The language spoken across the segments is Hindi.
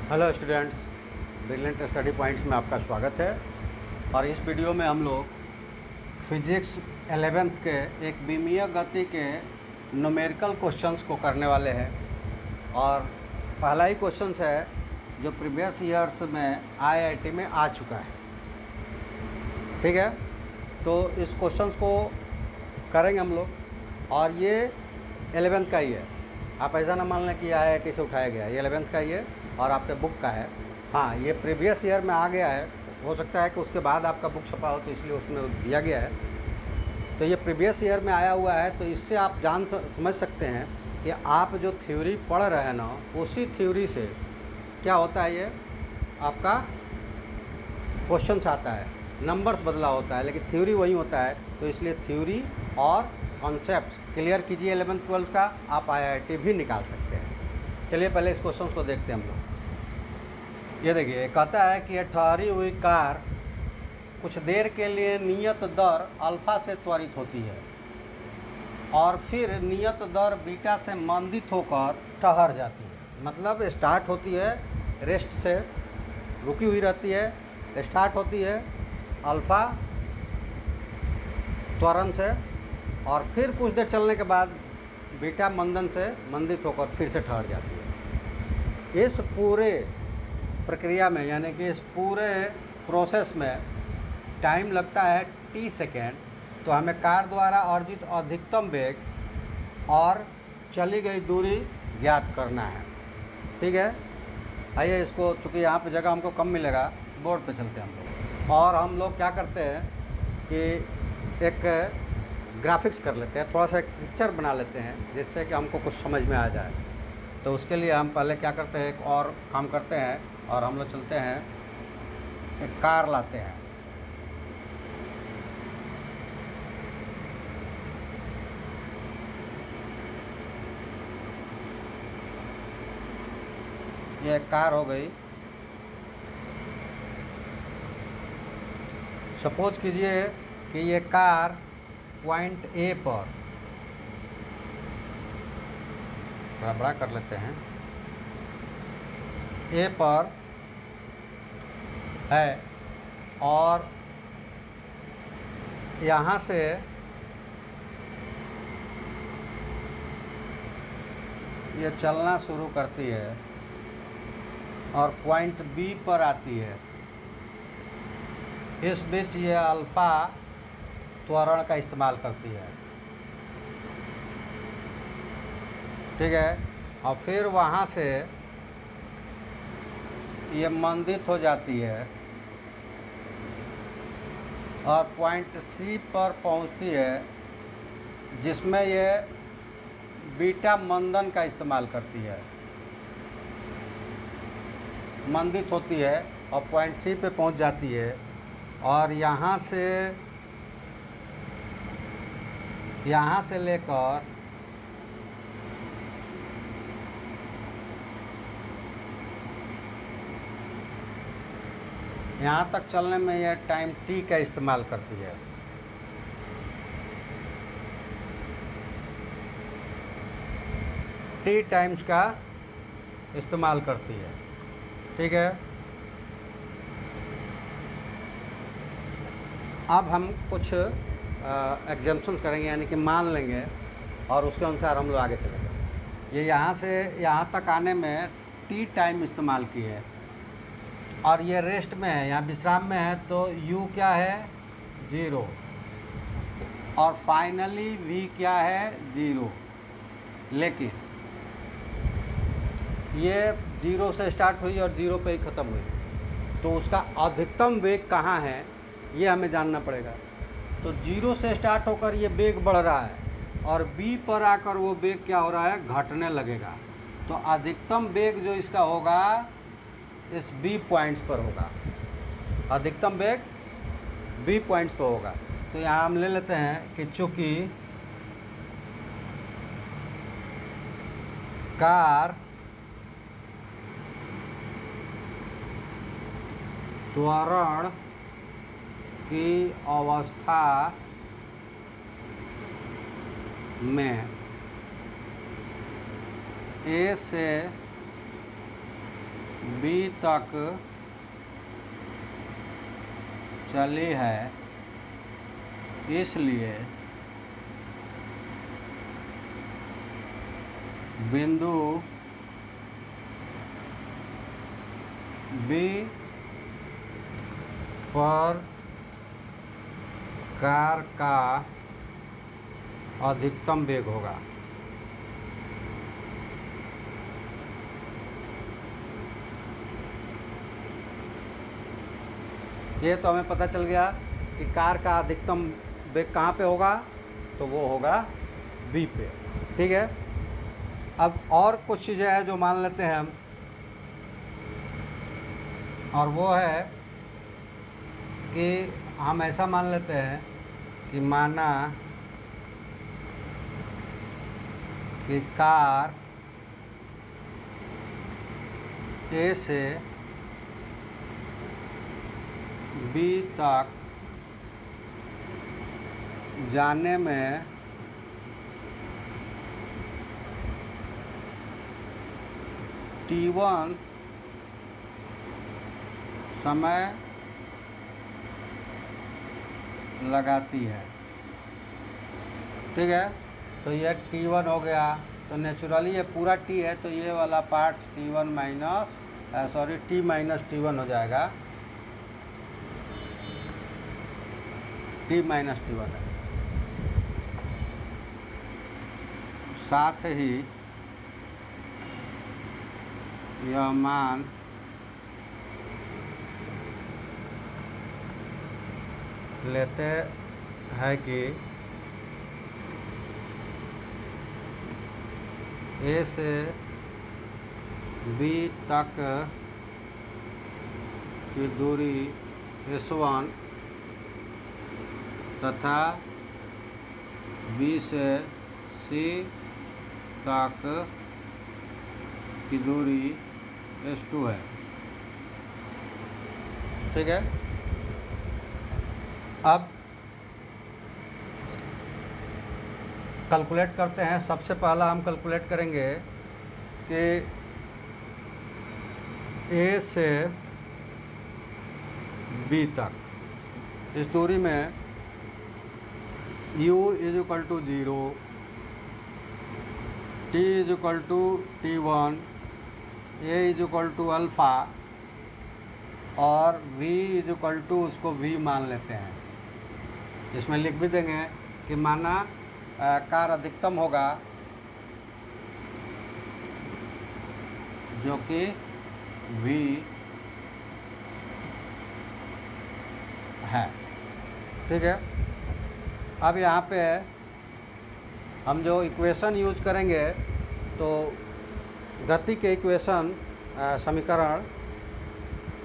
Hello students, brilliant study points में आपका स्वागत है। और इस वीडियो में हम लोग फिजिक्स 11th के एक विमीय गति के न्यूमेरिकल क्वेश्चंस को करने वाले हैं। और पहला ही क्वेश्चंस है जो प्रीवियस ईयर्स में आईआईटी में आ चुका है। ठीक है, तो इस क्वेश्चंस को करेंगे हम लोग। और ये 11th का ही है, आप ऐसा ना मान लें कि आईआईटी से उठाया गया है। ये 11th का ही है और आपके बुक का है। हाँ, ये प्रीवियस ईयर में आ गया है, हो सकता है कि उसके बाद आपका बुक छपा हो तो इसलिए उसमें दिया गया है। तो ये प्रीवियस ईयर में आया हुआ है, तो इससे आप समझ सकते हैं कि आप जो थ्योरी पढ़ रहे हैं ना, उसी थ्योरी से क्या होता है, ये आपका क्वेश्चंस आता है, नंबर्स बदला होता है लेकिन थ्योरी वही होता है। तो इसलिए थ्योरी और कॉन्सेप्ट क्लियर कीजिए। 11th 12th का आप आईआईटी भी निकाल सकते हैं। चलिए पहले इस क्वेश्चन को देखते हैं हम लोग। ये देखिए, कहता है कि ठहरी हुई कार कुछ देर के लिए नियत दर अल्फ़ा से त्वरित होती है और फिर नियत दर बीटा से मंदित होकर ठहर जाती है। मतलब स्टार्ट होती है रेस्ट से, रुकी हुई रहती है, स्टार्ट होती है अल्फ़ा त्वरण से और फिर कुछ देर चलने के बाद बीटा मंदन से मंदित होकर फिर से ठहर जाती है। इस पूरे प्रक्रिया में, यानी कि इस पूरे प्रोसेस में टाइम लगता है t सेकेंड। तो हमें कार द्वारा अर्जित अधिकतम वेग और चली गई दूरी ज्ञात करना है। ठीक है, आइए इसको, चूँकि यहाँ पे जगह हमको कम मिलेगा, बोर्ड पे चलते हैं हम लोग। और हम लोग क्या करते हैं कि एक ग्राफिक्स कर लेते हैं, थोड़ा सा एक पिक्चर बना लेते हैं जिससे कि हमको कुछ समझ में आ जाए। तो उसके लिए हम पहले क्या करते हैं, एक और काम करते हैं और हम लोग चलते हैं, एक कार लाते हैं। ये एक कार हो गई। सपोज कीजिए कि ये कार पॉइंट ए पर, थोड़ा बड़ा कर लेते हैं, ए पर है और यहाँ से ये चलना शुरू करती है और पॉइंट बी पर आती है। इस बीच ये अल्फ़ा त्वरण का इस्तेमाल करती है। ठीक है, और फिर वहाँ से ये मंदित हो जाती है और पॉइंट सी पर पहुँचती है, जिसमें ये बीटा मंदन का इस्तेमाल करती है, मंदित होती है और पॉइंट सी पे पहुँच जाती है। और यहाँ से लेकर यहाँ तक चलने में यह टाइम t का इस्तेमाल करती है। t टाइम्स का इस्तेमाल करती है। ठीक है, अब हम कुछ एग्जाम्पशंस करेंगे, यानी कि मान लेंगे और उसके अनुसार हम लोग आगे चलेंगे। ये यहाँ से यहाँ तक आने में t टाइम इस्तेमाल की है और ये रेस्ट में है, यहाँ विश्राम में है, तो u क्या है, 0, और फाइनली v क्या है, 0। लेकिन ये 0 से स्टार्ट हुई और 0 पे ही ख़त्म हुई, तो उसका अधिकतम वेग कहाँ है ये हमें जानना पड़ेगा। तो 0 से स्टार्ट होकर ये वेग बढ़ रहा है और b पर आकर वो वेग क्या हो रहा है, घटने लगेगा। तो अधिकतम वेग जो इसका होगा इस b पॉइंट्स पर होगा, अधिकतम वेग b पॉइंट्स पर होगा। तो यहाँ हम ले लेते हैं कि चूँकि कार त्वरण की अवस्था में A से बी तक चली है, इसलिए बिंदु बी पर कार का अधिकतम वेग होगा। ये तो हमें पता चल गया कि कार का अधिकतम वेग कहाँ पे होगा, तो वो होगा बी पे। ठीक है, अब और कुछ चीज़ें हैं जो मान लेते हैं हम, और वो है कि हम ऐसा मान लेते हैं कि माना कि कार ए से बी तक जाने में T1 समय लगाती है। ठीक है, तो ये T1 हो गया, तो नेचुरली ये पूरा T है, तो ये वाला part T1 minus T minus T1 हो जाएगा, T माइनस T1 है। साथ ही यह मान लेते हैं कि ए से बी तक की दूरी S1 तथा बी से सी तक की दूरी S2 है। ठीक है, अब कैलकुलेट करते हैं। सबसे पहला हम कैलकुलेट करेंगे कि ए से बी तक इस दूरी में u is equal to 0, t is equal to T1, a is equal to alpha और v इज इक्वल टू उसको v मान लेते हैं। इसमें लिख भी देंगे कि माना कार अधिकतम होगा जो कि v है। ठीक है, अब यहाँ पे हम जो इक्वेशन यूज करेंगे, तो गति के इक्वेशन समीकरण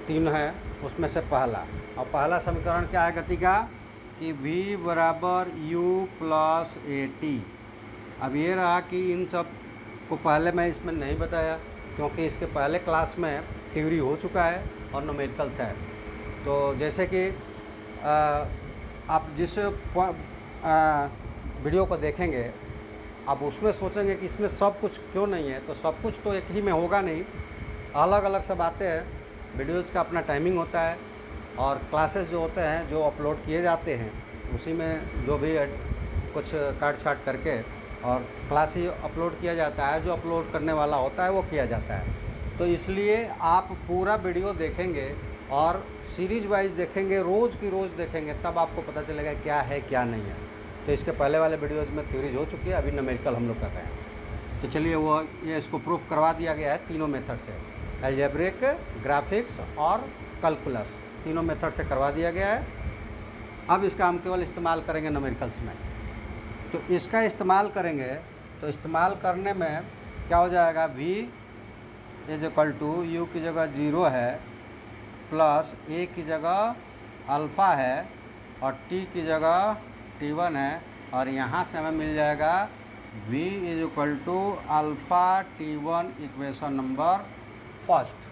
3 है, उसमें से और पहला समीकरण क्या है गति का, कि v बराबर u प्लस AT। अब ये रहा कि इन सब को पहले मैं इसमें नहीं बताया, क्योंकि इसके पहले क्लास में थ्योरी हो चुका है और न्यूमेरिकल्स है। तो जैसे कि आप जिस वीडियो को देखेंगे, आप उसमें सोचेंगे कि इसमें सब कुछ क्यों नहीं है, तो सब कुछ तो एक ही में होगा नहीं, अलग अलग सब आते हैं। वीडियोज़ का अपना टाइमिंग होता है, और क्लासेस जो होते हैं जो अपलोड किए जाते हैं, उसी में जो भी कुछ काट छाट करके और क्लास ही अपलोड किया जाता है, जो अपलोड करने वाला होता है वो किया जाता है। तो इसलिए आप पूरा वीडियो देखेंगे और सीरीज वाइज देखेंगे, रोज़ की रोज़ देखेंगे, तब आपको पता चलेगा क्या है क्या नहीं है। तो इसके पहले वाले वीडियोज़ में थ्योरीज हो चुकी है, अभी न्यूमेरिकल हम लोग कर रहे हैं। तो चलिए वो ये इसको प्रूफ करवा दिया गया है तीनों मेथड से, अलजेब्रिक, ग्राफिक्स और कैलकुलस, तीनों मेथड से करवा दिया गया है। अब इसका हम केवल इस्तेमाल करेंगे न्यूमेरिकल्स में। तो इसका इस्तेमाल करेंगे, तो इस्तेमाल करने में क्या हो जाएगा, v is equal to u की जगह 0 है, प्लस a की जगह अल्फ़ा है और t की जगह T1 है, और यहाँ से हमें मिल जाएगा v is equal to alpha T1 equation number first.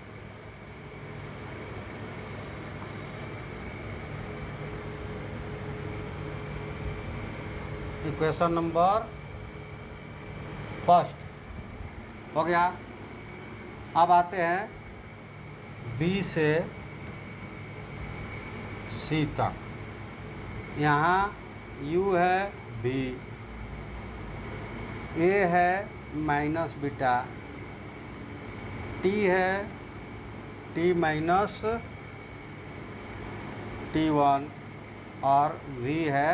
Equation number first हो गया। अब आते हैं बी से सी तक। यहाँ u है b, a है माइनस बीटा, t है t माइनस t1 और v है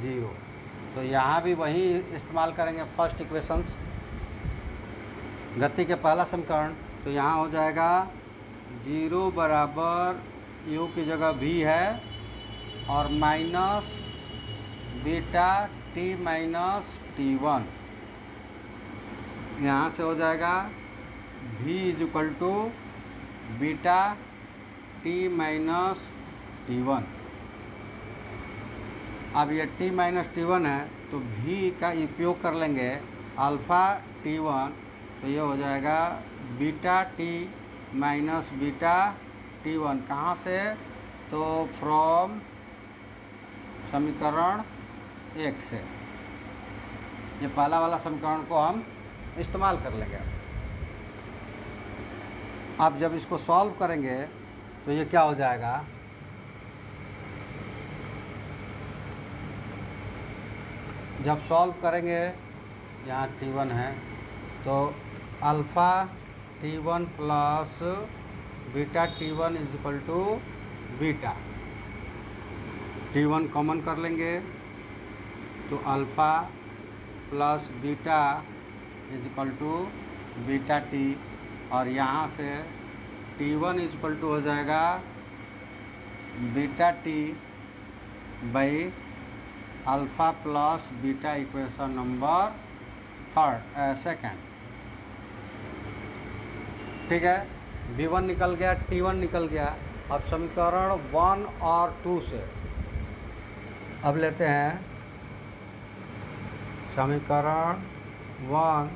0। तो यहाँ भी वही इस्तेमाल करेंगे फर्स्ट इक्वेशंस, गति के पहला समीकरण। तो यहाँ हो जाएगा 0 बराबर u की जगह v है और minus beta t minus t1। यहाँ से हो जाएगा v is equal to beta t minus t1। अब ये t माइनस t1 है तो v का उपयोग कर लेंगे अल्फ़ा t1, तो ये हो जाएगा beta t minus beta t1। कहाँ से? तो फ्रॉम समीकरण 1 से। ये पहला वाला समीकरण को हम इस्तेमाल कर लेंगे। अब जब इसको सॉल्व करेंगे तो ये क्या हो जाएगा, जब सॉल्व करेंगे यहाँ t1 है तो alpha t1 plus beta t1 is equal to beta, t1 common कर लेंगे तो alpha plus beta is equal to beta t, और यहाँ से t1 इज इक्वल टू हो जाएगा beta t by alpha plus beta, equation number second. ठीक है, v1 निकल गया, t1 निकल गया। अब समीकरण 1 और 2 से अब लेते हैं समीकरण 1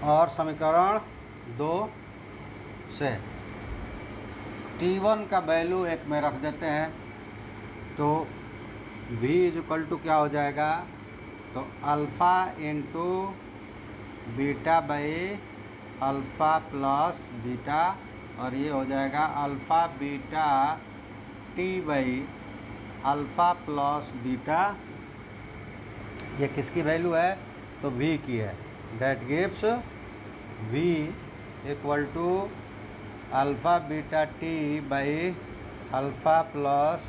और समीकरण 2 से t1 का वैल्यू 1 में रख देते हैं तो v इज इक्वल टू क्या हो जाएगा, तो alpha into beta by alpha plus beta, और ये हो जाएगा alpha beta t by alpha plus beta. ये किसकी वैल्यू है, तो v की है। That gives v equal to alpha beta t by alpha plus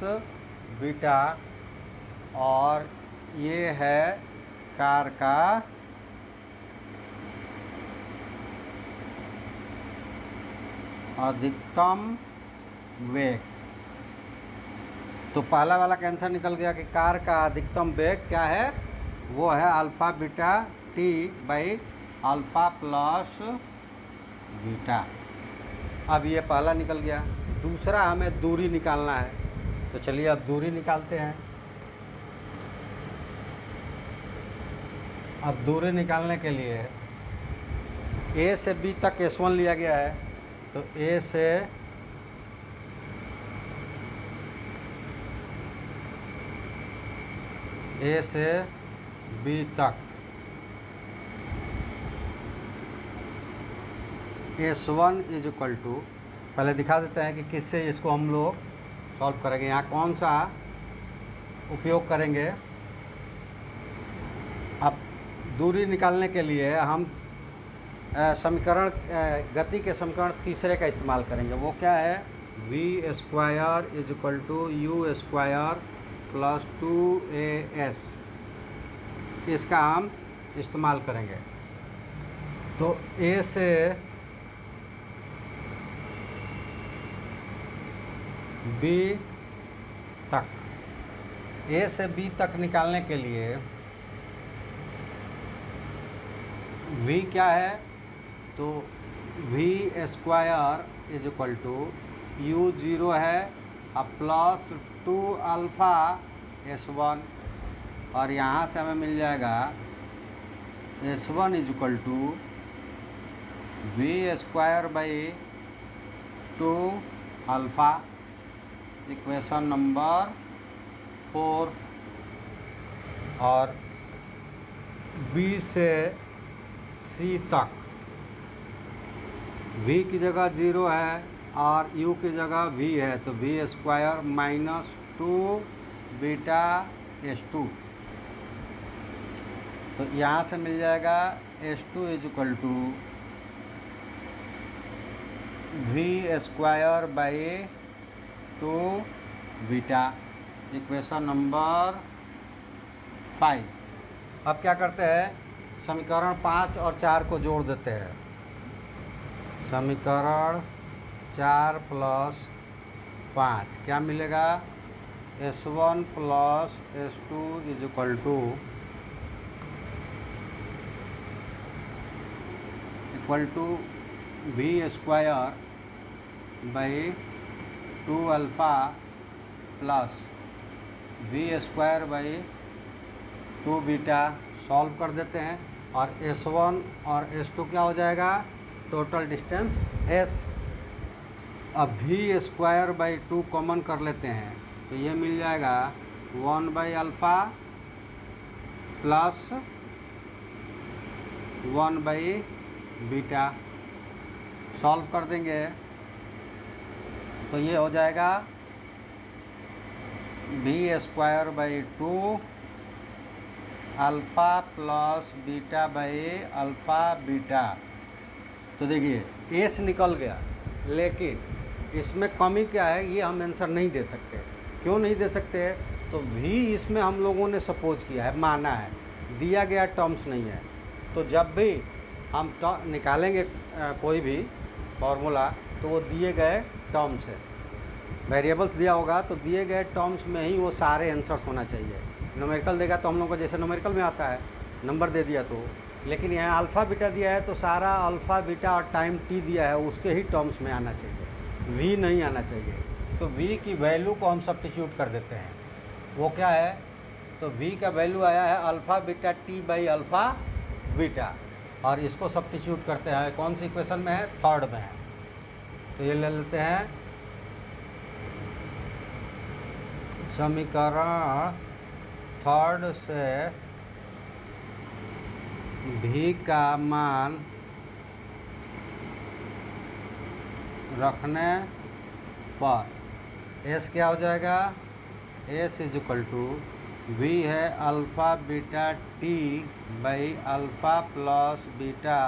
beta, और ये है कार का अधिकतम वेग। तो पहला वाला कैंसर निकल गया कि कार का अधिकतम वेग क्या है, वो है alpha beta t by alpha plus beta. अब ये पहला निकल गया। दूसरा हमें दूरी निकालना है, तो चलिए अब दूरी निकालते हैं। अब दूरी निकालने के लिए a से b तक s1 लिया गया है, तो a से b तक s1 इज इक्वल टू, पहले दिखा देते हैं कि किससे इसको हम लोग सॉल्व करेंगे। यहाँ कौन सा उपयोग करेंगे। अब दूरी निकालने के लिए हम समीकरण गति के समीकरण तीसरे का इस्तेमाल करेंगे। वो क्या है, v square is equal to u square plus 2as, इसका हम इस्तेमाल करेंगे। तो a से b तक, a से b तक निकालने के लिए v क्या है, तो v square is equal to u 0 है अब प्लस 2 अल्फ़ा s1, और यहाँ से हमें मिल जाएगा s1 is equal to v square by 2 alpha, equation number 4। और b से c तक v की जगह 0 है और u की जगह v है, तो v square minus 2 beta s2, तो यहाँ से मिल जाएगा s2 is equal to v square by 2 beta, equation number 5। अब क्या करते हैं, समीकरण 5 और 4 को जोड़ देते हैं। समीकरण 4 प्लस 5 क्या मिलेगा, s1 plus s2 is equal to v square by 2 alpha plus v square by 2 beta, solve कर देते हैं और s1 और s2 क्या हो जाएगा, टोटल डिस्टेंस s। अब v स्क्वायर बाई 2 कॉमन कर लेते हैं, तो ये मिल जाएगा 1 by alpha plus 1 by beta, solve कर देंगे तो ये हो जाएगा v square by 2 alpha plus beta by alpha beta. तो देखिए एस निकल गया, लेकिन इसमें कमी क्या है, ये हम आंसर नहीं दे सकते। क्यों नहीं दे सकते, तो v इसमें हम लोगों ने सपोज किया है, माना है, दिया गया टर्म्स नहीं है। तो जब भी हम निकालेंगे कोई भी फार्मूला, तो वो दिए गए टर्म्स है, वेरिएबल्स दिया होगा तो दिए गए टर्म्स में ही वो सारे आंसर्स होना चाहिए। न्यूमेरिकल देगा तो हम लोग को जैसे न्यूमेरिकल में आता है नंबर दे दिया, तो लेकिन यहाँ अल्फ़ा बीटा दिया है तो सारा अल्फ़ा बीटा और टाइम टी दिया है उसके ही टर्म्स में आना चाहिए, v नहीं आना चाहिए। तो v की वैल्यू को हम सब्स्टिट्यूट कर देते हैं, वो क्या है, तो v का वैल्यू आया है alpha beta T by alpha beta, और इसको सब्स्टिट्यूट करते हैं कौन सी इक्वेशन में है, थर्ड में है। तो ये ले लेते हैं समीकरण थर्ड से v का मान रखने पर s क्या हो जाएगा, s is equal to v है alpha beta t by alpha plus beta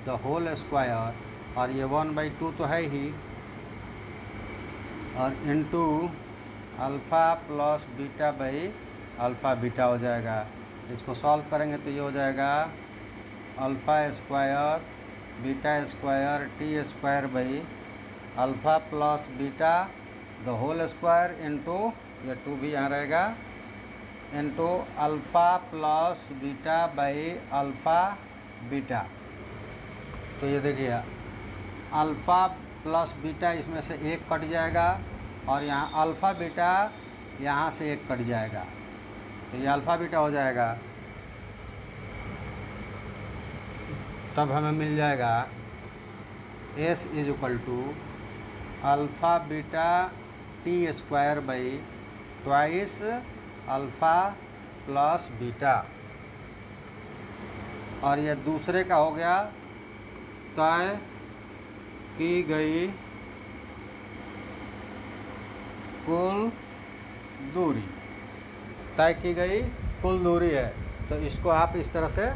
the whole square, और ये 1/2 तो है ही, और into alpha plus beta by alpha beta हो जाएगा। इसको सॉल्व करेंगे तो ये हो जाएगा alpha square beta square t square by alpha plus beta the whole square into, ये 2 भी यहाँ रहेगा, into alpha plus beta by alpha beta. तो ये देखिए अल्फ़ा प्लस बीटा इसमें से एक कट जाएगा, और यहाँ अल्फ़ा बीटा यहाँ से एक कट जाएगा, तो ये अल्फ़ा बीटा हो जाएगा। तब हमें मिल जाएगा s is equal to alpha beta t square by twice alpha plus beta, और ये दूसरे का हो गया तय की गई कुल दूरी, तय की गई कुल दूरी है। तो इसको आप इस तरह से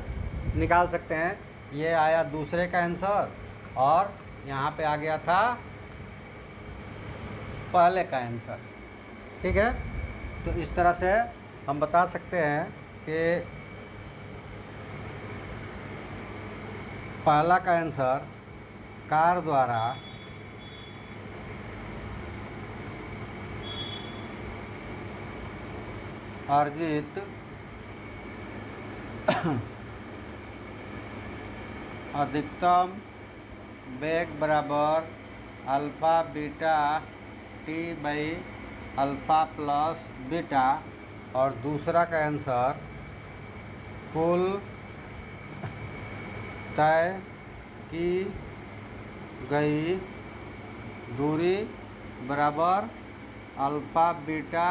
निकाल सकते हैं, ये आया दूसरे का आंसर और यहाँ पे आ गया था पहले का आंसर, ठीक है। तो इस तरह से हम बता सकते हैं कि पहला का आंसर कार द्वारा अर्जित अधिकतम वेग बराबर alpha beta T by alpha plus beta, और दूसरा का आंसर कुल तय की गई दूरी बराबर alpha beta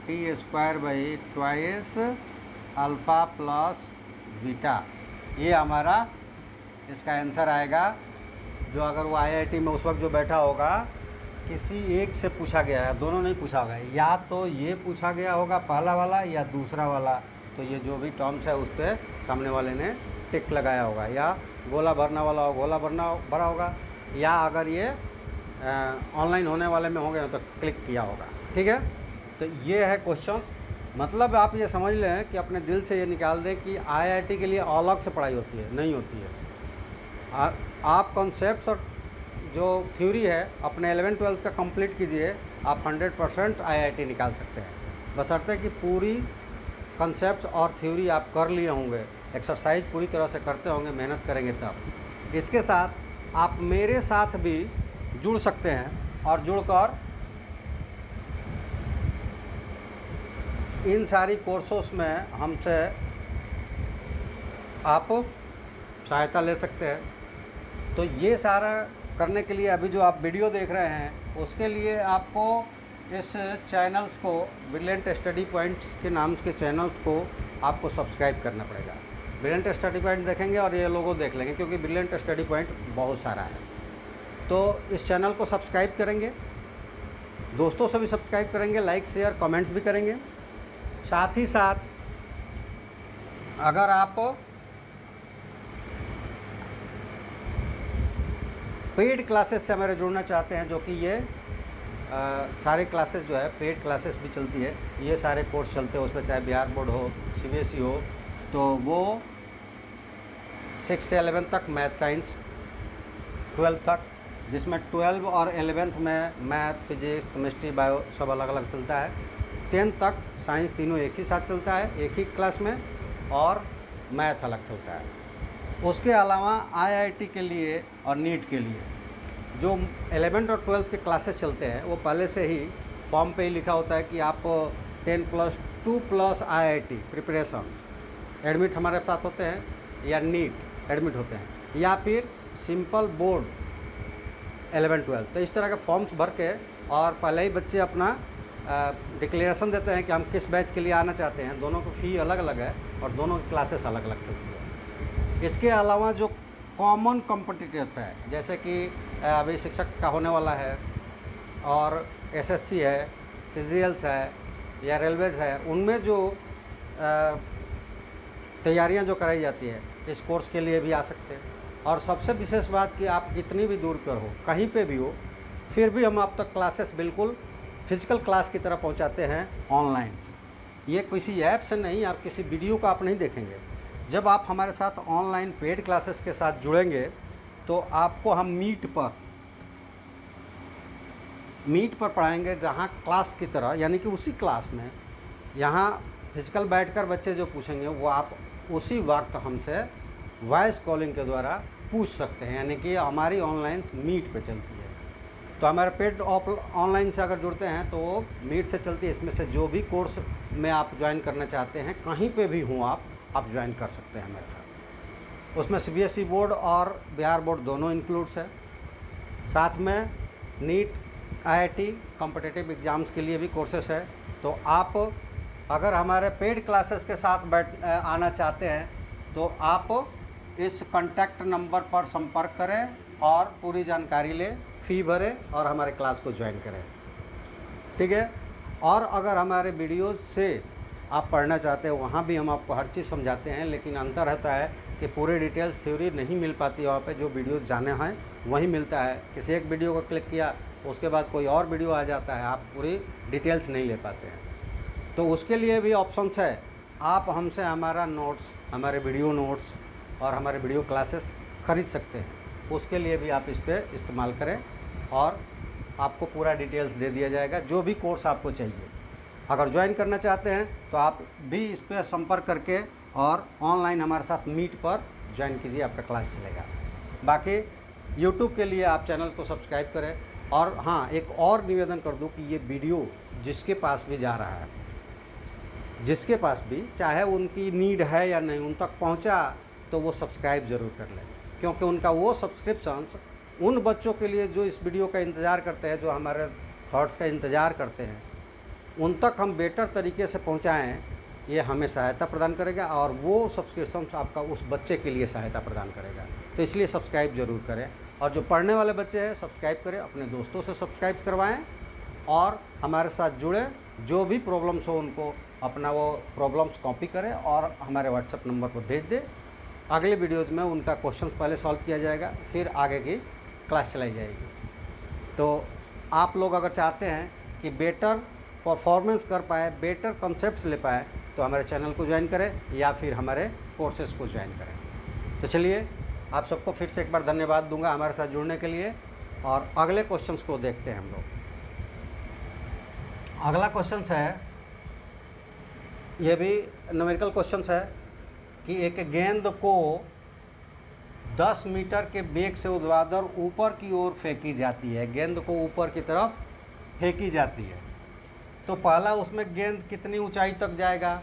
t square by twice alpha plus beta. ये हमारा इसका आंसर आएगा जो अगर वो आईआईटी में उस वक्त जो बैठा होगा, किसी एक से पूछा गया है, दोनों नहीं पूछा होगा, या तो ये पूछा गया होगा पहला वाला या दूसरा वाला, तो ये जो भी टर्म्स है उस पर सामने वाले ने टिक लगाया होगा, या गोला भरना वाला हो गोला भरा होगा, या अगर ये ऑनलाइन होने वाले में होंगे तो क्लिक किया होगा। ठीक है, तो ये है क्वेश्चंस। मतलब आप ये समझ लें कि अपने दिल से ये निकाल दें कि आईआईटी के लिए अलग से पढ़ाई होती है, नहीं होती है। आप कॉन्सेप्ट्स और जो थ्योरी है अपने 11-12 का कंप्लीट कीजिए, आप 100% आईआईटी निकाल सकते हैं, बशर्ते कि पूरी कॉन्सेप्ट्स और थ्योरी आप कर लिए होंगे, एक्सरसाइज पूरी तरह से करते होंगे, मेहनत करेंगे तब। इसके साथ आप मेरे साथ भी जुड़ सकते हैं और जुड़कर इन सारी कोर्सों में हमसे आप सहायता ले सकते हैं। तो ये सारा करने के लिए अभी जो आप वीडियो देख रहे हैं, उसके लिए आपको इस चैनल्स को, ब्रिलियंट स्टडी पॉइंट्स के नाम के चैनल्स को आपको सब्सक्राइब करना पड़ेगा। ब्रिलियंट स्टडी पॉइंट देखेंगे और ये लोगो देख लेंगे, क्योंकि ब्रिलियंट स्टडी पॉइंट बहुत सारा है। तो इस चैनल को सब्सक्राइब करेंगे, दोस्तों से भी सब्सक्राइब करेंगे, लाइक शेयर कमेंट्स भी करेंगे। साथ ही साथ अगर आप पेड क्लासेस से हमारे जुड़ना चाहते हैं, जो कि ये सारे क्लासेस जो है पेड क्लासेस भी चलती है, ये सारे कोर्स चलते हैं उसमें, चाहे बिहार बोर्ड हो, सीबीएसई हो, तो वो 6 से 11 तक मैथ साइंस, 12 तक, जिसमें 12 और 11th में मैथ फिजिक्स केमिस्ट्री बायो सब अलग अलग चलता है। 10th तक साइंस तीनों एक ही साथ चलता है, एक ही क्लास में, और मैथ अलग चलता है। उसके अलावा आईआईटी के लिए और नीट के लिए जो 11th और 12th के क्लासेस चलते हैं, वो पहले से ही फॉर्म पे ही लिखा होता है कि आप 10+2+ आईआईटी प्रिपरेशंस एडमिट हमारे साथ होते हैं, या नीट एडमिट होते हैं, या फिर सिंपल बोर्ड 11-12। तो इस तरह के फॉर्म्स भर के और पहले ही बच्चे अपना डिक्लेरेशन देते हैं कि हम किस बैच के लिए आना चाहते हैं। दोनों की फ़ी अलग अलग है और दोनों की क्लासेस अलग अलग चलती है। इसके अलावा जो कॉमन कॉम्पिटिटिव है, जैसे कि अभी शिक्षक का होने वाला है, और एसएससी है, सीजीएल्स है, या रेलवेज़ है, उनमें जो तैयारियां जो कराई जाती है, इस कोर्स के लिए भी आ सकते हैं। और सबसे विशेष बात कि आप कितनी भी दूर पर हो, कहीं पे भी हो, फिर भी हम आप तक क्लासेस बिल्कुल फिजिकल क्लास की तरह पहुंचाते हैं ऑनलाइन। ये किसी ऐप से नहीं, आप किसी वीडियो को आप नहीं देखेंगे। जब आप हमारे साथ ऑनलाइन पेड क्लासेस के साथ जुड़ेंगे, तो आपको हम मीट पर पढ़ाएंगे, जहाँ क्लास की तरह, यानी कि उसी क्लास में यहाँ फिजिकल बैठकर बच्चे जो पूछेंगे वो आप उसी वक्त हमसे वॉइस कॉलिंग के द्वारा पूछ सकते हैं, यानी कि हमारी ऑनलाइन मीट पे चलती है। तो हमारे पेड ऑनलाइन से अगर जुड़ते हैं तो वो मीट से चलती है। इसमें से जो भी कोर्स में आप ज्वाइन करना चाहते हैं, कहीं पे भी हों आप ज्वाइन कर सकते हैं हमारे साथ। उसमें सीबीएसई बोर्ड और बिहार बोर्ड दोनों इंक्लूड्स है। साथ में नीट, आईआईटी, कॉम्पिटिटिव एग्ज़ाम्स के लिए भी कोर्सेस है। तो आप अगर हमारे पेड क्लासेस के साथ आना चाहते हैं, तो आप इस कॉन्टैक्ट नंबर पर संपर्क करें और पूरी जानकारी लें, फ़ी भरें और हमारे क्लास को ज्वाइन करें। ठीक है। और अगर हमारे वीडियोज़ से आप पढ़ना चाहते हैं, वहाँ भी हम आपको हर चीज़ समझाते हैं, लेकिन अंतर रहता है कि पूरी डिटेल्स थ्योरी नहीं मिल पाती वहाँ पे। जो वीडियोज़ जाने हैं वही मिलता है। किसी एक वीडियो को क्लिक किया, उसके बाद कोई और वीडियो आ जाता है, आप पूरी डिटेल्स नहीं ले पाते हैं। तो उसके लिए भी ऑप्शंस है, आप हमसे हमारा नोट्स, हमारे वीडियो नोट्स और हमारे वीडियो क्लासेस ख़रीद सकते हैं। उसके लिए भी आप इस पर इस्तेमाल करें और आपको पूरा डिटेल्स दे दिया जाएगा, जो भी कोर्स आपको चाहिए। अगर ज्वाइन करना चाहते हैं तो आप भी इस पर संपर्क करके और ऑनलाइन हमारे साथ मीट पर ज्वाइन कीजिए, आपका क्लास चलेगा। बाकी यूट्यूब के लिए आप चैनल को सब्सक्राइब करें। और हाँ, एक और निवेदन कर दूं कि ये वीडियो जिसके पास भी जा रहा है, जिसके पास भी, चाहे उनकी नीड है या नहीं, उन तक पहुंचा तो वो सब्सक्राइब ज़रूर कर लें, क्योंकि उनका वो सब्सक्रिप्शंस उन बच्चों के लिए जो इस वीडियो का इंतज़ार करते हैं, जो हमारे थॉट्स का इंतज़ार करते हैं, उन तक हम बेटर तरीके से पहुंचाएं, ये हमें सहायता प्रदान करेगा और वो सब्सक्रिप्शन आपका उस बच्चे के लिए सहायता प्रदान करेगा। तो इसलिए सब्सक्राइब ज़रूर करें और जो पढ़ने वाले बच्चे हैं सब्सक्राइब करें, अपने दोस्तों से सब्सक्राइब करवाएं और हमारे साथ जुड़े। जो भी प्रॉब्लम्स हो उनको अपना वो प्रॉब्लम्स कॉपी करें और हमारे व्हाट्सएप नंबर पर भेज दें। अगले वीडियोज़ में उनका क्वेश्चंस पहले सॉल्व किया जाएगा, फिर आगे की क्लास चलाई जाएगी। तो आप लोग अगर चाहते हैं कि बेटर परफॉर्मेंस कर पाए, बेटर कॉन्सेप्ट्स ले पाए, तो हमारे चैनल को ज्वाइन करें या फिर हमारे कोर्सेज़ को ज्वाइन करें। तो चलिए, आप सबको फिर से एक बार धन्यवाद दूंगा हमारे साथ जुड़ने के लिए, और अगले क्वेश्चंस को देखते हैं हम लोग। अगला क्वेश्चंस है, ये भी न्यूमेरिकल क्वेश्चंस है कि एक गेंद को 10 मीटर के वेग से ऊर्ध्वाधर ऊपर की ओर फेंकी जाती है। गेंद को ऊपर की तरफ फेंकी जाती है, तो पहला उसमें गेंद कितनी ऊंचाई तक जाएगा,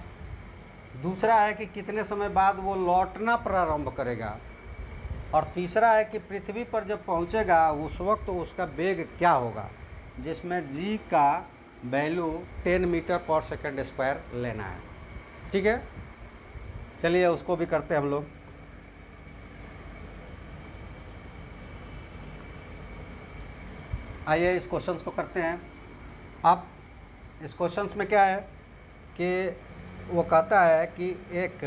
दूसरा है कि कितने समय बाद वो लौटना प्रारंभ करेगा, और तीसरा है कि पृथ्वी पर जब पहुंचेगा उस वक्त उसका वेग क्या होगा, जिसमें g का वैल्यू 10 मीटर पर सेकंड स्क्वायर लेना है। ठीक है, चलिए उसको भी करते हैं हम लोग। आइए इस क्वेश्चंस को करते हैं। अब इस क्वेश्चंस में क्या है कि वो कहता है कि एक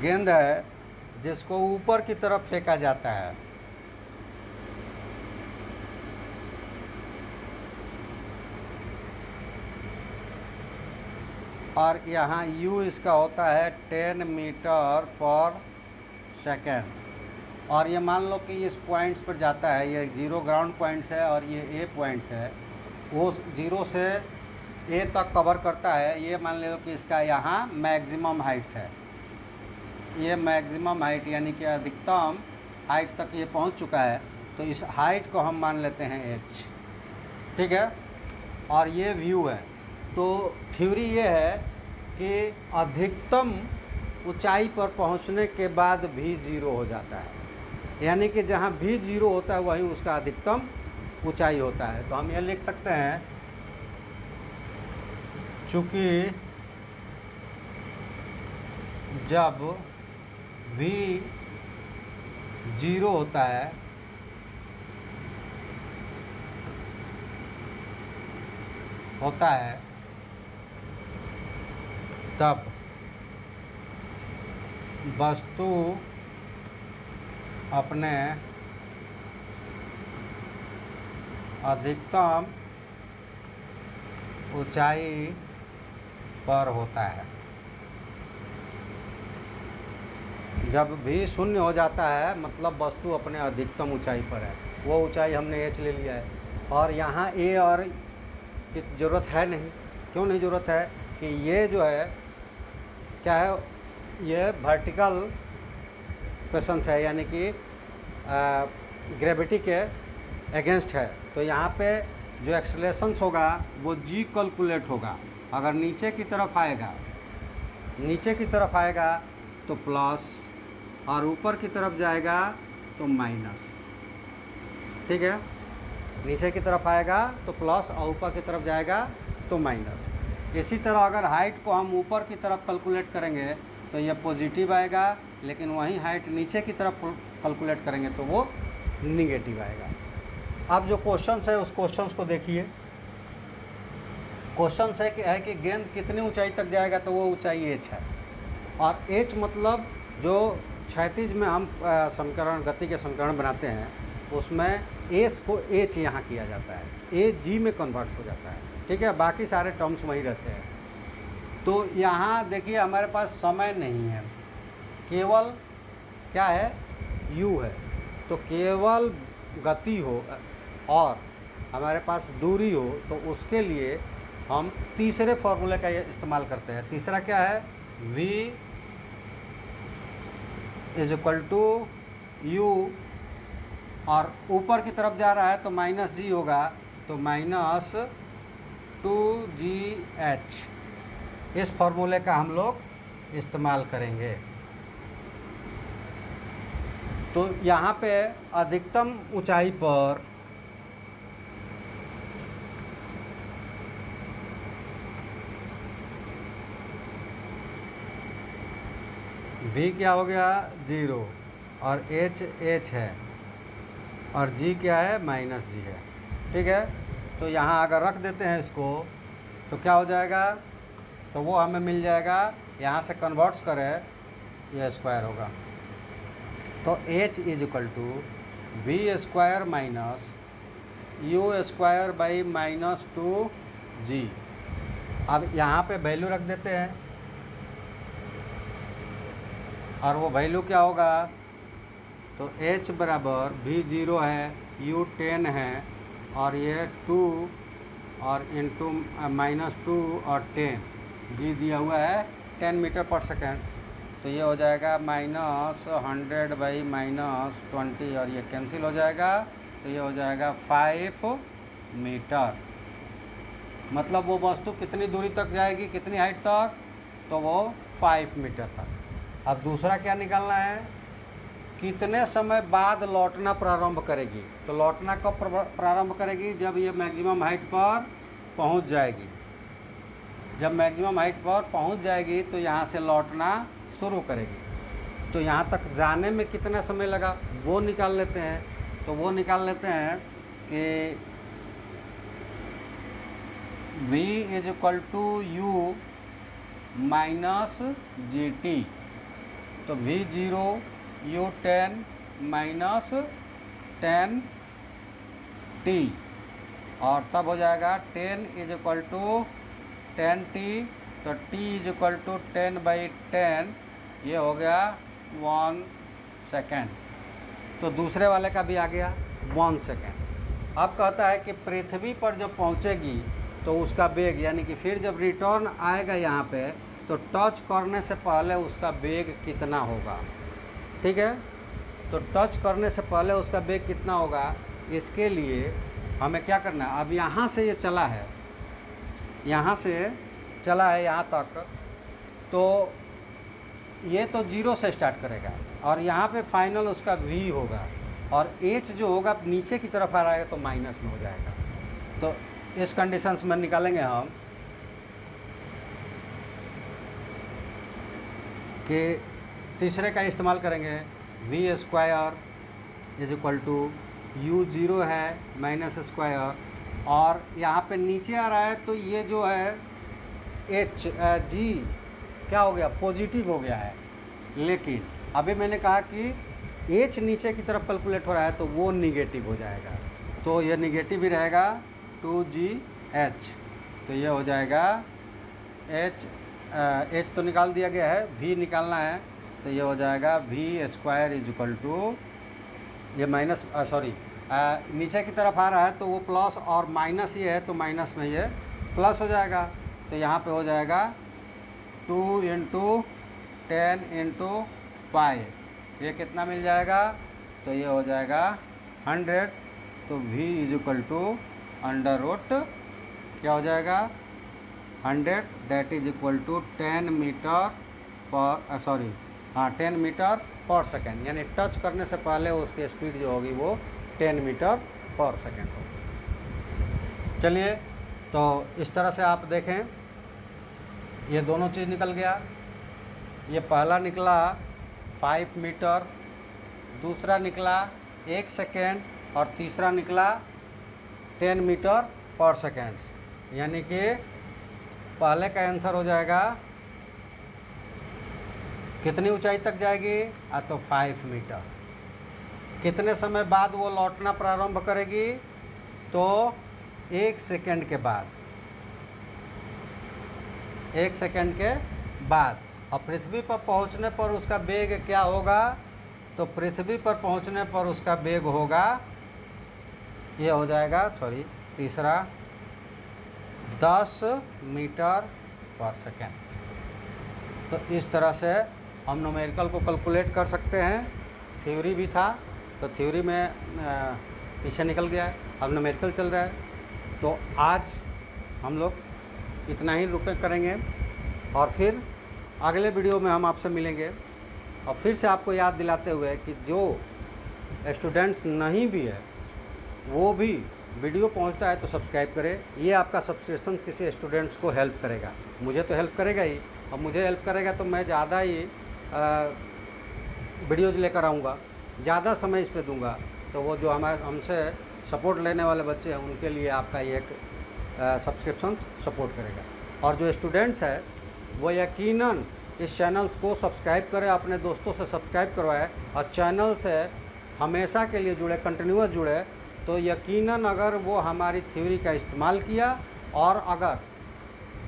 गेंद है जिसको ऊपर की तरफ फेंका जाता है, और यहाँ u इसका होता है 10 मीटर पर सेकेंड, और ये मान लो कि इस पॉइंट्स पर जाता है, ये 0 ग्राउंड पॉइंट्स है और ये a पॉइंट्स है, वो 0 से a तक कवर करता है। ये मान लो कि इसका यहाँ मैक्सिमम हाइट्स है, ये मैक्सिमम हाइट यानी कि अधिकतम हाइट तक ये पहुँच चुका है, तो इस हाइट को हम मान लेते हैं h। ठीक है, और ये व्यू है। तो थ्योरी ये है कि अधिकतम ऊंचाई पर पहुंचने के बाद भी 0 हो जाता है, यानी कि जहां भी 0 होता है वहीं उसका अधिकतम ऊंचाई होता है। तो हम ये लिख सकते हैं, चूँकि जब v 0 होता है तब वस्तु अपने अधिकतम ऊंचाई पर होता है। जब भी 0 हो जाता है मतलब वस्तु अपने अधिकतम ऊंचाई पर है। वो ऊंचाई हमने h ले लिया है, और यहाँ a और की ज़रूरत है नहीं। क्यों नहीं ज़रूरत है कि ये जो है क्या है, ये वर्टिकल क्वेश्चंस है, यानी कि ग्रेविटी के अगेंस्ट है। तो यहाँ पे जो एक्सेलरेशंस होगा वो g कैलकुलेट होगा। अगर नीचे की तरफ आएगा तो प्लस, और ऊपर की तरफ जाएगा तो माइनस। ठीक है, नीचे की तरफ आएगा तो प्लस और ऊपर की तरफ जाएगा तो माइनस। इसी तरह अगर हाइट को हम ऊपर की तरफ कैलकुलेट करेंगे तो यह पॉजिटिव आएगा, लेकिन वहीं हाइट नीचे की तरफ कैलकुलेट करेंगे तो वो निगेटिव आएगा। अब जो क्वेश्चंस है उस क्वेश्चंस को देखिए। क्वेश्चंस है कि गेंद कितनी ऊंचाई तक जाएगा, तो वो ऊंचाई h है, और h मतलब जो क्षैतिज में हम समीकरण, गति के समीकरण बनाते हैं उसमें s को h यहाँ किया जाता है, a g में कन्वर्ट हो जाता है। ठीक है, बाकी सारे टर्म्स वही रहते हैं। तो यहाँ देखिए हमारे पास समय नहीं है, केवल क्या है, u है। तो केवल गति हो और हमारे पास दूरी हो तो उसके लिए हम तीसरे फॉर्मूले का इस्तेमाल करते हैं। तीसरा क्या है, v is equal to u, और ऊपर की तरफ जा रहा है तो माइनस g होगा, तो माइनस 2gh। इस फॉर्मूले का हम लोग इस्तेमाल करेंगे। तो यहाँ पे अधिकतम ऊंचाई पर v क्या हो गया 0 और h है और g क्या है -g है। ठीक है, तो यहाँ अगर रख देते हैं इसको तो क्या हो जाएगा, तो वो हमें मिल जाएगा, यहाँ से कन्वर्ट्स करें ये स्क्वायर होगा, तो h is equal to v square minus u square by -2g। अब यहाँ पे वैल्यू रख देते हैं और वो वैल्यू क्या होगा, तो h बराबर v 0 है, u 10 है और ये 2 और इंटू -2 और 10 g दिया हुआ है 10 मीटर पर सेकेंड, तो ये हो जाएगा -100 बाई -20 और ये कैंसिल हो जाएगा, तो ये हो जाएगा 5 मीटर। मतलब वो वस्तु कितनी दूरी तक जाएगी, कितनी हाइट तक, तो वो 5 मीटर तक। अब दूसरा क्या निकालना है, कितने समय बाद लौटना प्रारंभ करेगी। तो लौटना कब प्रारंभ करेगी, जब ये मैक्सिमम हाइट पर पहुंच जाएगी। जब मैक्सिमम हाइट पर पहुंच जाएगी तो यहाँ से लौटना शुरू करेगी। तो यहाँ तक जाने में कितना समय लगा वो निकाल लेते हैं। तो वो निकाल लेते हैं कि v is equal to u minus g t, तो v 0 u 10 माइनस 10 t और तब हो जाएगा 10 इज इक्वल टू 10t, तो t इज इक्वल टू 10/10, ये हो गया 1 सेकेंड। तो दूसरे वाले का भी आ गया 1 सेकेंड। अब कहता है कि पृथ्वी पर जब पहुंचेगी तो उसका वेग, यानी कि फिर जब रिटर्न आएगा यहाँ पे, तो टच करने से पहले उसका वेग कितना होगा। ठीक है, तो टच करने से पहले उसका वेग कितना होगा, इसके लिए हमें क्या करना है। अब यहाँ से ये चला है, यहाँ से चला है यहाँ तक, तो ये तो 0 से स्टार्ट करेगा और यहाँ पे फाइनल उसका v होगा और h जो होगा नीचे की तरफ आ रहा है तो माइनस में हो जाएगा। तो इस कंडीशंस में निकालेंगे हम कि तीसरे का इस्तेमाल करेंगे, v square is equal to u 0 है माइनस स्क्वायर और यहाँ पे नीचे आ रहा है तो ये जो है h g क्या हो गया, पॉजिटिव हो गया है। लेकिन अभी मैंने कहा कि h नीचे की तरफ कैलकुलेट हो रहा है तो वो निगेटिव हो जाएगा, तो ये निगेटिव ही रहेगा 2gh। तो ये हो जाएगा h तो निकाल दिया गया है, v निकालना है, तो ये हो जाएगा v square is equal to, ये माइनस नीचे की तरफ आ रहा है तो वो प्लस और माइनस ये है तो माइनस में ये प्लस हो जाएगा। तो यहाँ पे हो जाएगा 2 × 10 × 5, ये कितना मिल जाएगा, तो ये हो जाएगा 100। तो v इज इक्वल टू √ क्या हो जाएगा 100, that is equal to 10 metre पर 10 मीटर पर सेकेंड, यानी टच करने से पहले उसकी स्पीड जो होगी वो 10 मीटर पर सेकेंड होगी। चलिए, तो इस तरह से आप देखें, ये दोनों चीज़ निकल गया। ये पहला निकला 5 मीटर, दूसरा निकला 1 सेकेंड और तीसरा निकला 10 मीटर पर सेकेंड, यानी कि पहले का आंसर हो जाएगा कितनी ऊंचाई तक जाएगी, तो 5 मीटर। कितने समय बाद वो लौटना प्रारंभ करेगी, तो 1 सेकेंड के बाद, 1 सेकेंड के बाद। और पृथ्वी पर पहुंचने पर उसका वेग क्या होगा, तो पृथ्वी पर पहुंचने पर उसका वेग होगा, ये हो जाएगा तीसरा 10 मीटर पर सेकेंड। तो इस तरह से हम न्यूमेरिकल को कैलकुलेट कर सकते हैं। थ्योरी भी था तो थ्योरी में पीछे निकल गया है, अब न्यूमेरिकल चल रहा है। तो आज हम लोग इतना ही रुपये करेंगे और फिर अगले वीडियो में हम आपसे मिलेंगे। और फिर से आपको याद दिलाते हुए कि जो स्टूडेंट्स नहीं भी है वो भी वीडियो पहुंचता है तो सब्सक्राइब करें। ये आपका सब्सक्रिप्शन किसी स्टूडेंट्स को हेल्प करेगा, मुझे तो हेल्प करेगा ही, और मुझे हेल्प करेगा तो मैं ज़्यादा ही वीडियोज़ लेकर आऊँगा, ज़्यादा समय इस पे दूँगा, तो वो जो हमसे सपोर्ट लेने वाले बच्चे हैं उनके लिए आपका ये एक सब्सक्रिप्शन सपोर्ट करेगा। और जो स्टूडेंट्स है वो यकीनन इस चैनल्स को सब्सक्राइब करें, अपने दोस्तों से सब्सक्राइब करवाएं और चैनल से हमेशा के लिए जुड़े, कंटिन्यूअस जुड़े, तो यकीनन अगर वो हमारी थ्योरी का इस्तेमाल किया और अगर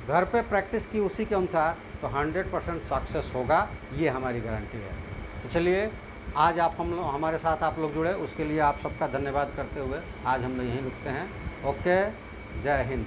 घर पे प्रैक्टिस की उसी के अनुसार, तो 100% सक्सेस होगा, ये हमारी गारंटी है। तो चलिए, आज आप हमारे साथ आप लोग जुड़े, उसके लिए आप सबका धन्यवाद करते हुए आज हम लोग यहीं रुकते हैं। ओके, जय हिंद।